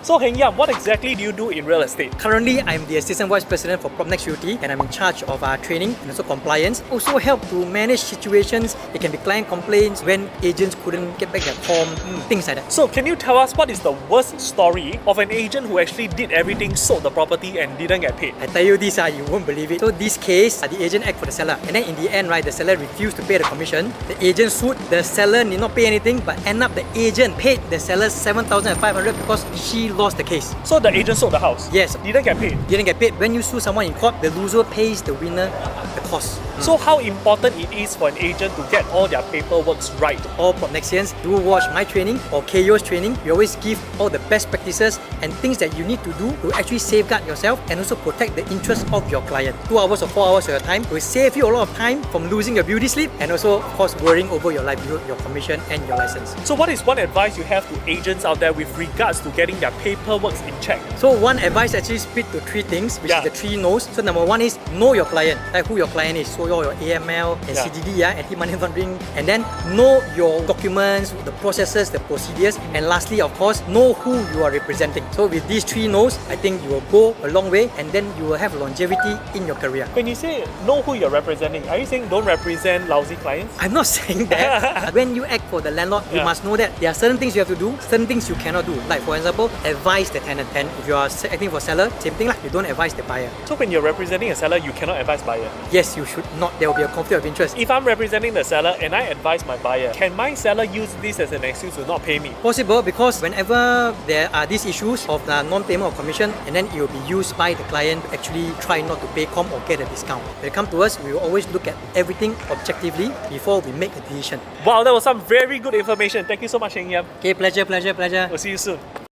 So Heng Yam, what exactly do you do in real estate? Currently, I'm the Assistant Vice President for Propnex Realty, and I'm in charge of our training and also compliance. Also help to manage situations. It can be client complaints when agents couldn't get back their form, things like that. So can you tell us what is the worst story of an agent who actually did everything, sold the property and didn't get paid? I tell you this, you won't believe it. So this case, the agent act for the seller, and then in the end, right, the seller refused to pay the commission. The agent sued. The seller did not pay anything, but end up the agent paid the seller 7,500 because she lost the case. So the agent sold the house? Yes. Didn't get paid? Didn't get paid. When you sue someone in court, the loser pays the winner the cost. So how important it is for an agent to get all their paperwork right? All Propnexians do watch my training or KO's training. We always give all the best practices and things that you need to do to actually safeguard yourself and also protect the interest of your client. 2 hours or 4 hours of your time will save you a lot of time from losing your beauty sleep and also, of course, worrying over your livelihood, your commission and your license. So what is one advice you have to agents out there with regards to getting their paperwork in check? So one advice actually split to 3 things, which is the 3 knows. So number 1 is know your client, like who your client is. So your AML and CDD, anti-money laundering, and then know your documents, the processes, the procedures, and lastly, of course, know who you are representing. So with these 3 knows, I think you will go a long way, and then you will have longevity in your career. When you say know who you're representing, are you saying don't represent lousy clients? I'm not saying that. When you act for the landlord, you must know that there are certain things you have to do, certain things you cannot do. Like for example, advise the tenant. And if you are acting for seller, same thing lah. You don't advise the buyer. So when you're representing a seller, you cannot advise buyer? Yes, you should not. There will be a conflict of interest. If I'm representing the seller and I advise my buyer, can my seller use this as an excuse to not pay me? Possible, because whenever there are these issues of the non-payment of commission, and then it will be used by the client to actually try not to pay com or get a discount. When it comes to us, we will always look at everything objectively before we make a decision. Wow, that was some very good information. Thank you so much, Heng Yam. Okay, pleasure. We'll see you soon.